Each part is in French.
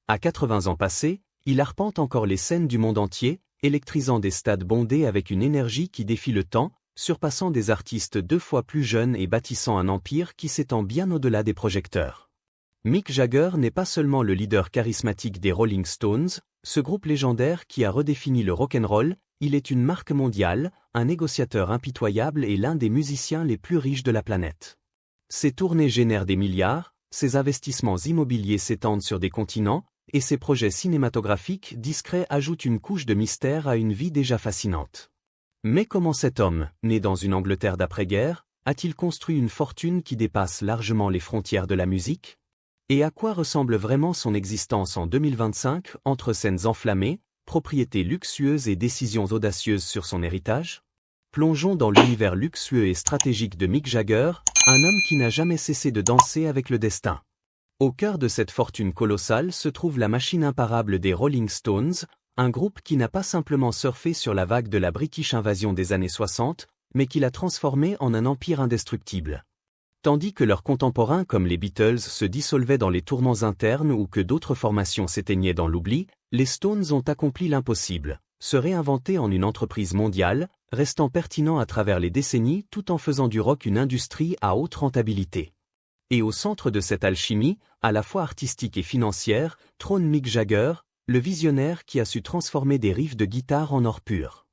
À 80 ans passés, il arpente encore les scènes du monde entier, électrisant des stades bondés avec une énergie qui défie le temps, surpassant des artistes 2 fois plus jeunes et bâtissant un empire qui s'étend bien au-delà des projecteurs. Mick Jagger n'est pas seulement le leader charismatique des Rolling Stones, ce groupe légendaire qui a redéfini le rock'n'roll, il est une marque mondiale, un négociateur impitoyable et l'un des musiciens les plus riches de la planète. Ses tournées génèrent des milliards, ses investissements immobiliers s'étendent sur des continents, et ses projets cinématographiques discrets ajoutent une couche de mystère à une vie déjà fascinante. Mais comment cet homme, né dans une Angleterre d'après-guerre, a-t-il construit une fortune qui dépasse largement les frontières de la musique ? Et à quoi ressemble vraiment son existence en 2025 entre scènes enflammées, propriétés luxueuses et décisions audacieuses sur son héritage ? Plongeons dans l'univers luxueux et stratégique de Mick Jagger, un homme qui n'a jamais cessé de danser avec le destin. Au cœur de cette fortune colossale se trouve la machine imparable des Rolling Stones, un groupe qui n'a pas simplement surfé sur la vague de la British Invasion des années 60, mais qui l'a transformé en un empire indestructible. Tandis que leurs contemporains comme les Beatles se dissolvaient dans les tourments internes ou que d'autres formations s'éteignaient dans l'oubli, les Stones ont accompli l'impossible, se réinventer en une entreprise mondiale, restant pertinents à travers les décennies tout en faisant du rock une industrie à haute rentabilité. Et au centre de cette alchimie, à la fois artistique et financière, trône Mick Jagger, le visionnaire qui a su transformer des riffs de guitare en or pur.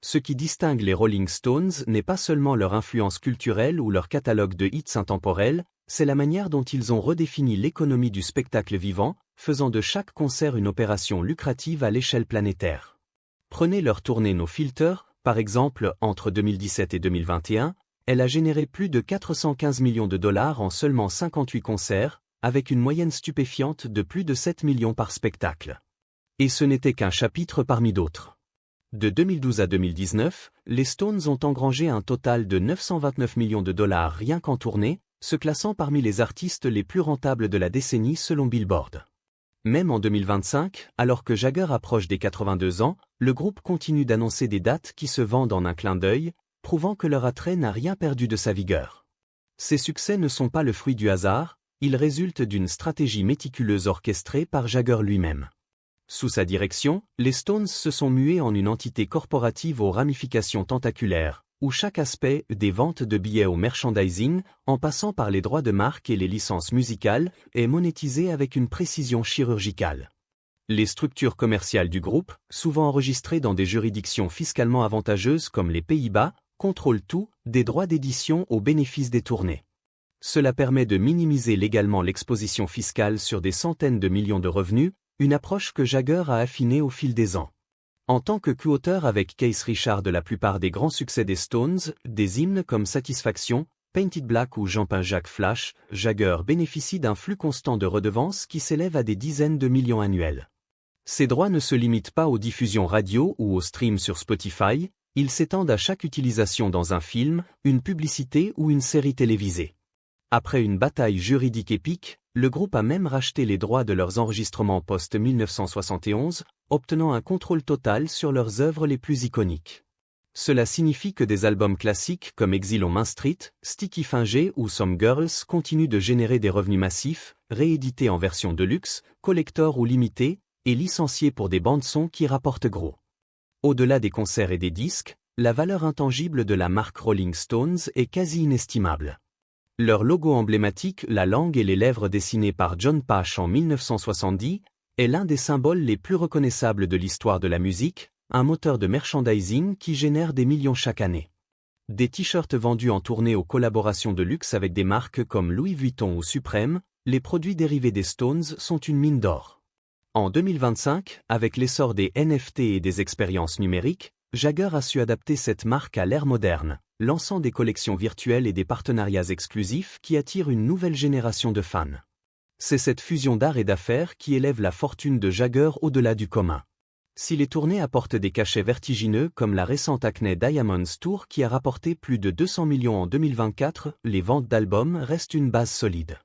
Ce qui distingue les Rolling Stones n'est pas seulement leur influence culturelle ou leur catalogue de hits intemporels, c'est la manière dont ils ont redéfini l'économie du spectacle vivant, faisant de chaque concert une opération lucrative à l'échelle planétaire. Prenez leur tournée No Filter, par exemple, entre 2017 et 2021, elle a généré plus de 415 millions de dollars en seulement 58 concerts, avec une moyenne stupéfiante de plus de 7 millions par spectacle. Et ce n'était qu'un chapitre parmi d'autres. De 2012 à 2019, les Stones ont engrangé un total de 929 millions de dollars rien qu'en tournée, se classant parmi les artistes les plus rentables de la décennie selon Billboard. Même en 2025, alors que Jagger approche des 82 ans, le groupe continue d'annoncer des dates qui se vendent en un clin d'œil, prouvant que leur attrait n'a rien perdu de sa vigueur. Ces succès ne sont pas le fruit du hasard, ils résultent d'une stratégie méticuleuse orchestrée par Jagger lui-même. Sous sa direction, les Stones se sont mués en une entité corporative aux ramifications tentaculaires, où chaque aspect, des ventes de billets au merchandising, en passant par les droits de marque et les licences musicales, est monétisé avec une précision chirurgicale. Les structures commerciales du groupe, souvent enregistrées dans des juridictions fiscalement avantageuses comme les Pays-Bas, contrôlent tout, des droits d'édition aux bénéfices des tournées. Cela permet de minimiser légalement l'exposition fiscale sur des centaines de millions de revenus, une approche que Jagger a affinée au fil des ans. En tant que co-auteur avec Keith Richards de la plupart des grands succès des Stones, des hymnes comme Satisfaction, Painted Black ou Jean-Pain Jacques Flash, Jagger bénéficie d'un flux constant de redevances qui s'élève à des dizaines de millions annuels. Ces droits ne se limitent pas aux diffusions radio ou aux streams sur Spotify, ils s'étendent à chaque utilisation dans un film, une publicité ou une série télévisée. Après une bataille juridique épique, le groupe a même racheté les droits de leurs enregistrements post-1971, obtenant un contrôle total sur leurs œuvres les plus iconiques. Cela signifie que des albums classiques comme Exile on Main Street, Sticky Fingé ou Some Girls continuent de générer des revenus massifs, réédités en version de luxe, collector ou limitée, et licenciés pour des bandes-sons qui rapportent gros. Au-delà des concerts et des disques, la valeur intangible de la marque Rolling Stones est quasi inestimable. Leur logo emblématique, la langue et les lèvres dessinées par John Pash en 1970, est l'un des symboles les plus reconnaissables de l'histoire de la musique, un moteur de merchandising qui génère des millions chaque année. Des t-shirts vendus en tournée aux collaborations de luxe avec des marques comme Louis Vuitton ou Supreme, les produits dérivés des Stones sont une mine d'or. En 2025, avec l'essor des NFT et des expériences numériques, Jagger a su adapter cette marque à l'ère moderne, lançant des collections virtuelles et des partenariats exclusifs qui attirent une nouvelle génération de fans. C'est cette fusion d'art et d'affaires qui élève la fortune de Jagger au-delà du commun. Si les tournées apportent des cachets vertigineux comme la récente Hackney Diamonds Tour qui a rapporté plus de 200 millions en 2024, les ventes d'albums restent une base solide.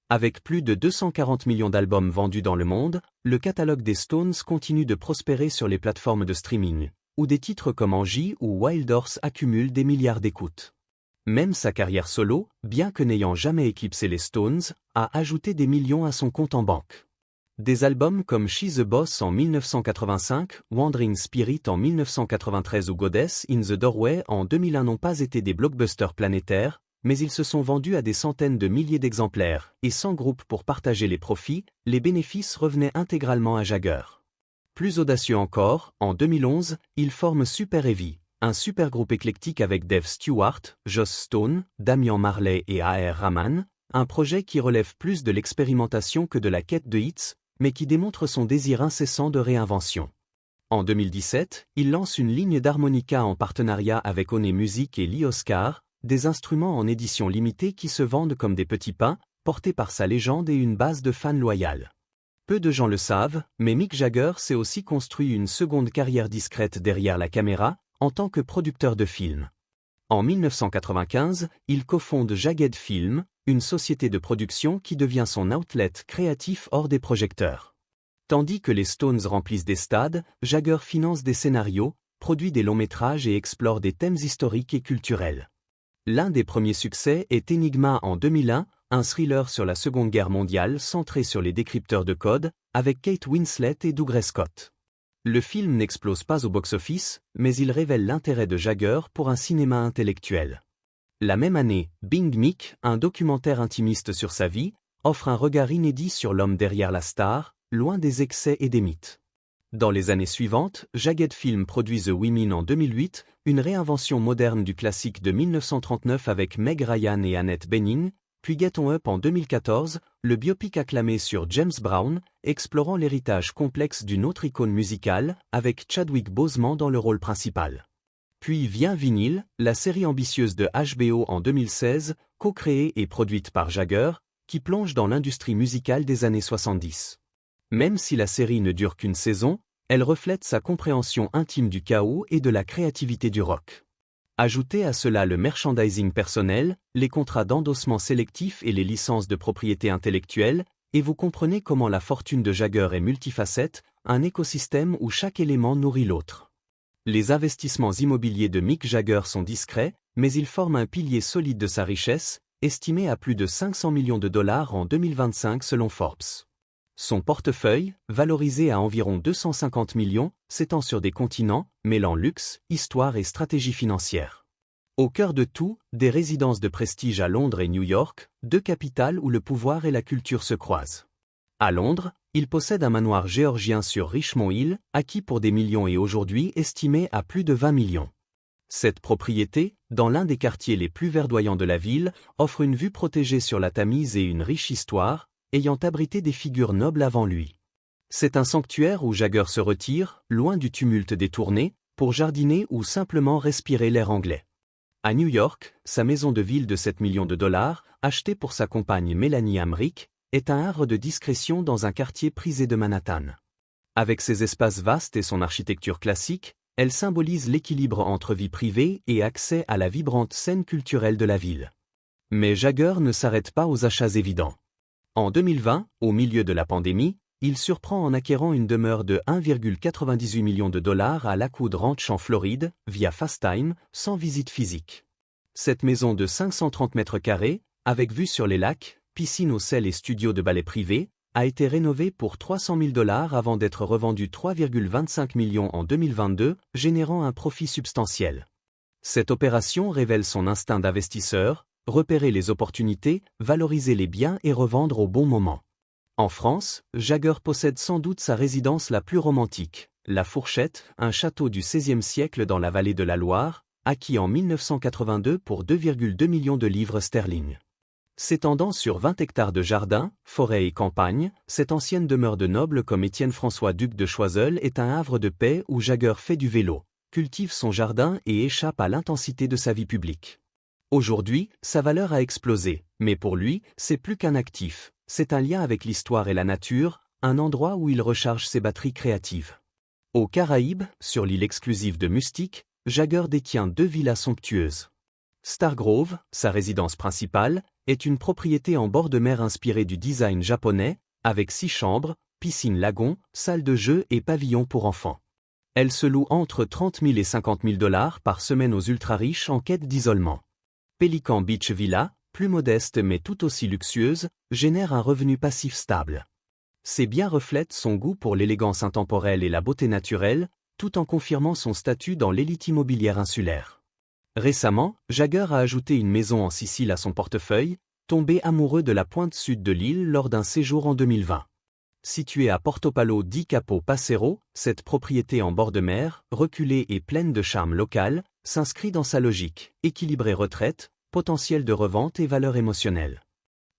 Avec plus de 240 millions d'albums vendus dans le monde, le catalogue des Stones continue de prospérer sur les plateformes de streaming, où des titres comme Angie ou Wild Horse accumulent des milliards d'écoutes. Même sa carrière solo, bien que n'ayant jamais éclipsé les Stones, a ajouté des millions à son compte en banque. Des albums comme She's the Boss en 1985, Wandering Spirit en 1993 ou Goddess in the Doorway en 2001 n'ont pas été des blockbusters planétaires, mais ils se sont vendus à des centaines de milliers d'exemplaires, et sans groupe pour partager les profits, les bénéfices revenaient intégralement à Jagger. Plus audacieux encore, en 2011, ils forment Super Heavy, un supergroupe éclectique avec Dave Stewart, Joss Stone, Damian Marley et A.R. Rahman, un projet qui relève plus de l'expérimentation que de la quête de hits, mais qui démontre son désir incessant de réinvention. En 2017, il lance une ligne d'harmonica en partenariat avec One Music et Lee Oscar, des instruments en édition limitée qui se vendent comme des petits pains, portés par sa légende et une base de fans loyale. Peu de gens le savent, mais Mick Jagger s'est aussi construit une seconde carrière discrète derrière la caméra, en tant que producteur de films. En 1995, il cofonde Jagged Film, une société de production qui devient son outlet créatif hors des projecteurs. Tandis que les Stones remplissent des stades, Jagger finance des scénarios, produit des longs-métrages et explore des thèmes historiques et culturels. L'un des premiers succès est Enigma en 2001, un thriller sur la Seconde Guerre mondiale centré sur les décrypteurs de code, avec Kate Winslet et Dougray Scott. Le film n'explose pas au box-office, mais il révèle l'intérêt de Jagger pour un cinéma intellectuel. La même année, Bing Mick, un documentaire intimiste sur sa vie, offre un regard inédit sur l'homme derrière la star, loin des excès et des mythes. Dans les années suivantes, Jagged Film produit The Women en 2008, une réinvention moderne du classique de 1939 avec Meg Ryan et Annette Bening, puis Get On Up en 2014, le biopic acclamé sur James Brown, explorant l'héritage complexe d'une autre icône musicale, avec Chadwick Boseman dans le rôle principal. Puis vient Vinyl, la série ambitieuse de HBO en 2016, co-créée et produite par Jagger, qui plonge dans l'industrie musicale des années 70. Même si la série ne dure qu'une saison, elle reflète sa compréhension intime du chaos et de la créativité du rock. Ajoutez à cela le merchandising personnel, les contrats d'endossement sélectifs et les licences de propriété intellectuelle, et vous comprenez comment la fortune de Jagger est multifacette, un écosystème où chaque élément nourrit l'autre. Les investissements immobiliers de Mick Jagger sont discrets, mais ils forment un pilier solide de sa richesse, estimé à plus de 500 millions de dollars en 2025 selon Forbes. Son portefeuille, valorisé à environ 250 millions, s'étend sur des continents, mêlant luxe, histoire et stratégie financière. Au cœur de tout, des résidences de prestige à Londres et New York, deux capitales où le pouvoir et la culture se croisent. À Londres, il possède un manoir géorgien sur Richmond Hill, acquis pour des millions et aujourd'hui estimé à plus de 20 millions. Cette propriété, dans l'un des quartiers les plus verdoyants de la ville, offre une vue protégée sur la Tamise et une riche histoire, ayant abrité des figures nobles avant lui. C'est un sanctuaire où Jagger se retire, loin du tumulte des tournées, pour jardiner ou simplement respirer l'air anglais. À New York, sa maison de ville de 7 millions de dollars, achetée pour sa compagne Mélanie Hamrick, est un havre de discrétion dans un quartier prisé de Manhattan. Avec ses espaces vastes et son architecture classique, elle symbolise l'équilibre entre vie privée et accès à la vibrante scène culturelle de la ville. Mais Jagger ne s'arrête pas aux achats évidents. En 2020, au milieu de la pandémie, il surprend en acquérant une demeure de 1,98 million de dollars à Lakewood Ranch en Floride, via FaceTime, sans visite physique. Cette maison de 530 mètres carrés, avec vue sur les lacs, piscine au sel et studio de ballet privé, a été rénovée pour 300 000 dollars avant d'être revendue 3,25 millions en 2022, générant un profit substantiel. Cette opération révèle son instinct d'investisseur, repérer les opportunités, valoriser les biens et revendre au bon moment. En France, Jagger possède sans doute sa résidence la plus romantique, La Fourchette, un château du XVIe siècle dans la vallée de la Loire, acquis en 1982 pour 2,2 millions de livres sterling. S'étendant sur 20 hectares de jardins, forêts et campagnes, cette ancienne demeure de nobles comme Étienne-François duc de Choiseul est un havre de paix où Jagger fait du vélo, cultive son jardin et échappe à l'intensité de sa vie publique. Aujourd'hui, sa valeur a explosé, mais pour lui, c'est plus qu'un actif, c'est un lien avec l'histoire et la nature, un endroit où il recharge ses batteries créatives. Aux Caraïbes, sur l'île exclusive de Mustique, Jagger détient 2 villas somptueuses. Stargrove, sa résidence principale, est une propriété en bord de mer inspirée du design japonais, avec 6 chambres, piscine-lagon, salle de jeu et pavillon pour enfants. Elle se loue entre 30 000 et 50 000 dollars par semaine aux ultra-riches en quête d'isolement. Pelican Beach Villa, plus modeste mais tout aussi luxueuse, génère un revenu passif stable. Ces biens reflètent son goût pour l'élégance intemporelle et la beauté naturelle, tout en confirmant son statut dans l'élite immobilière insulaire. Récemment, Jagger a ajouté une maison en Sicile à son portefeuille, tombé amoureux de la pointe sud de l'île lors d'un séjour en 2020. Située à Portopalo di Capo Passero, cette propriété en bord de mer, reculée et pleine de charme local, s'inscrit dans sa logique, équilibrée retraite, potentiel de revente et valeur émotionnelle.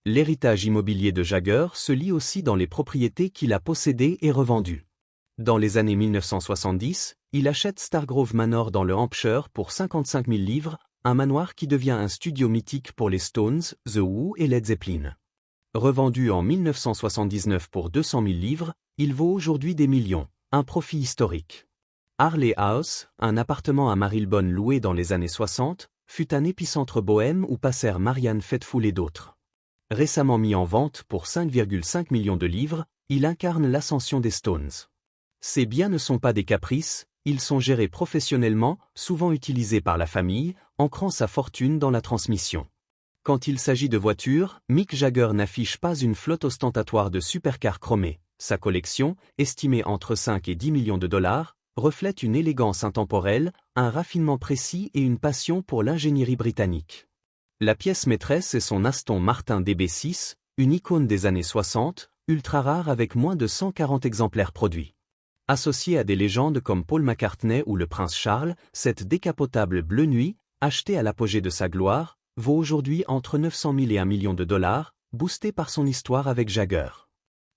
L'héritage immobilier de Jagger se lie aussi dans les propriétés qu'il a possédées et revendues. Dans les années 1970, il achète Stargrove Manor dans le Hampshire pour 55 000 livres, un manoir qui devient un studio mythique pour les Stones, The Who et Led Zeppelin. Revendu en 1979 pour 200 000 livres, il vaut aujourd'hui des millions, un profit historique. Harley House, un appartement à Marylebone loué dans les années 60, fut un épicentre bohème où passèrent Marianne Faithfull et d'autres. Récemment mis en vente pour 5,5 millions de livres, il incarne l'ascension des Stones. Ces biens ne sont pas des caprices, ils sont gérés professionnellement, souvent utilisés par la famille, ancrant sa fortune dans la transmission. Quand il s'agit de voitures, Mick Jagger n'affiche pas une flotte ostentatoire de supercars chromés. Sa collection, estimée entre 5 et 10 millions de dollars, reflète une élégance intemporelle, un raffinement précis et une passion pour l'ingénierie britannique. La pièce maîtresse est son Aston Martin DB6, une icône des années 60, ultra rare avec moins de 140 exemplaires produits. Associée à des légendes comme Paul McCartney ou le prince Charles, cette décapotable bleu nuit, achetée à l'apogée de sa gloire, vaut aujourd'hui entre 900 000 et 1 million de dollars, boostée par son histoire avec Jagger.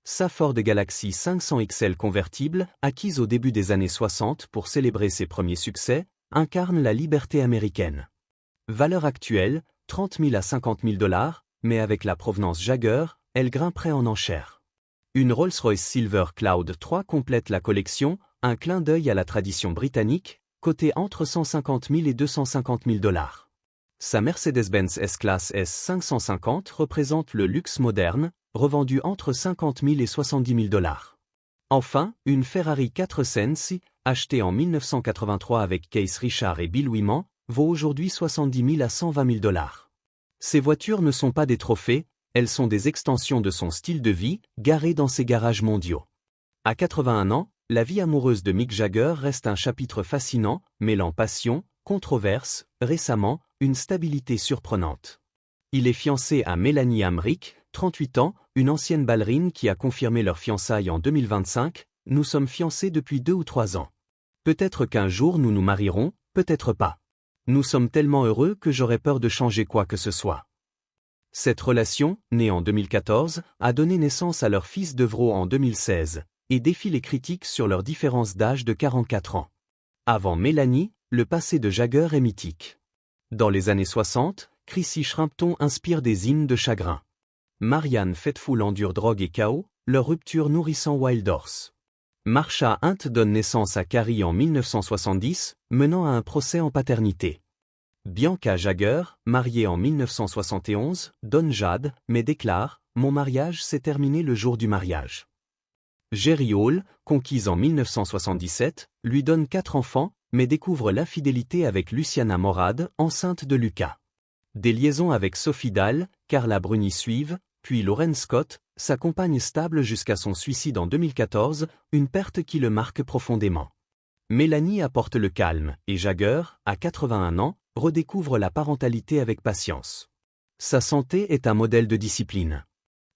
Sa Ford Galaxy 500 XL convertible, acquise au début des années 60 pour célébrer ses premiers succès, incarne la liberté américaine. Valeur actuelle, 30 000 à 50 000 dollars, mais avec la provenance Jagger, elle grimperait en enchères. Une Rolls-Royce Silver Cloud 3 complète la collection, un clin d'œil à la tradition britannique, cotée entre 150 000 et 250 000 dollars. Sa Mercedes-Benz S-Class S550 représente le luxe moderne, revendu entre 50 000 et 70 000 dollars. Enfin, une Ferrari 4Sensi, achetée en 1983 avec Keith Richards et Bill Wyman, vaut aujourd'hui 70 000 à 120 000 dollars. Ces voitures ne sont pas des trophées, elles sont des extensions de son style de vie, garées dans ses garages mondiaux. À 81 ans, la vie amoureuse de Mick Jagger reste un chapitre fascinant, mêlant passion, controverse, récemment, une stabilité surprenante. Il est fiancé à Mélanie Hamrick, 38 ans, une ancienne ballerine qui a confirmé leur fiançailles en 2025, nous sommes fiancés depuis 2 ou 3 ans. Peut-être qu'un jour nous nous marierons, peut-être pas. Nous sommes tellement heureux que j'aurais peur de changer quoi que ce soit. Cette relation, née en 2014, a donné naissance à leur fils Devro en 2016, et défie les critiques sur leur différence d'âge de 44 ans. Avant Mélanie, le passé de Jagger est mythique. Dans les années 60, Chrissy Shrimpton inspire des hymnes de chagrin. Marianne Faithfull endure drogue et chaos, leur rupture nourrissant Wild Horse. Marsha Hunt donne naissance à Carrie en 1970, menant à un procès en paternité. Bianca Jagger, mariée en 1971, donne Jade, mais déclare « Mon mariage s'est terminé le jour du mariage ». Jerry Hall, conquise en 1977, lui donne 4 enfants, mais découvre l'infidélité avec Luciana Morad, enceinte de Lucas. Des liaisons avec Sophie Dahl, Carla Bruni suivent, puis Lauren Scott, sa compagne stable jusqu'à son suicide en 2014, une perte qui le marque profondément. Mélanie apporte le calme, et Jagger, à 81 ans, redécouvre la parentalité avec patience. Sa santé est un modèle de discipline.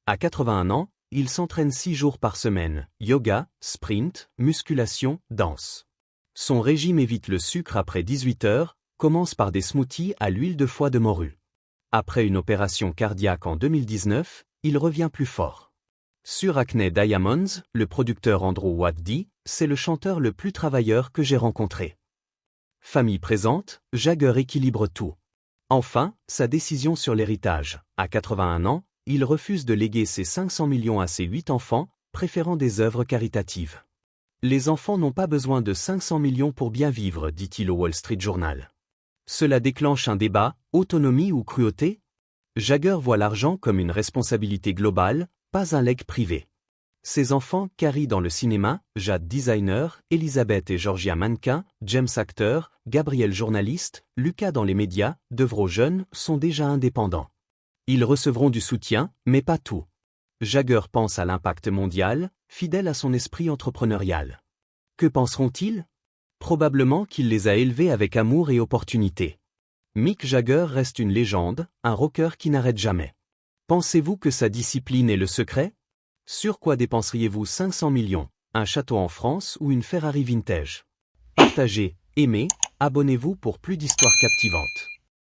À 81 ans, il s'entraîne 6 jours par semaine, yoga, sprint, musculation, danse. Son régime évite le sucre après 18 heures, commence par des smoothies à l'huile de foie de morue. Après une opération cardiaque en 2019, il revient plus fort. Sur Acne Diamonds, le producteur Andrew Watt dit « C'est le chanteur le plus travailleur que j'ai rencontré ». Famille présente, Jagger équilibre tout. Enfin, sa décision sur l'héritage. À 81 ans, il refuse de léguer ses 500 millions à ses 8 enfants, préférant des œuvres caritatives. Les enfants n'ont pas besoin de 500 millions pour bien vivre, dit-il au Wall Street Journal. Cela déclenche un débat, autonomie ou cruauté? Jagger voit l'argent comme une responsabilité globale, pas un legs privé. Ses enfants, Carrie dans le cinéma, Jade designer, Elisabeth et Georgia mannequin, James acteur, Gabriel journaliste, Lucas dans les médias, Devro jeune, sont déjà indépendants. Ils recevront du soutien, mais pas tout. Jagger pense à l'impact mondial, fidèle à son esprit entrepreneurial. Que penseront-ils? Probablement qu'il les a élevés avec amour et opportunité. Mick Jagger reste une légende, un rocker qui n'arrête jamais. Pensez-vous que sa discipline est le secret? Sur quoi dépenseriez-vous 500 millions? Un château en France ou une Ferrari vintage? Partagez, aimez, abonnez-vous pour plus d'histoires captivantes.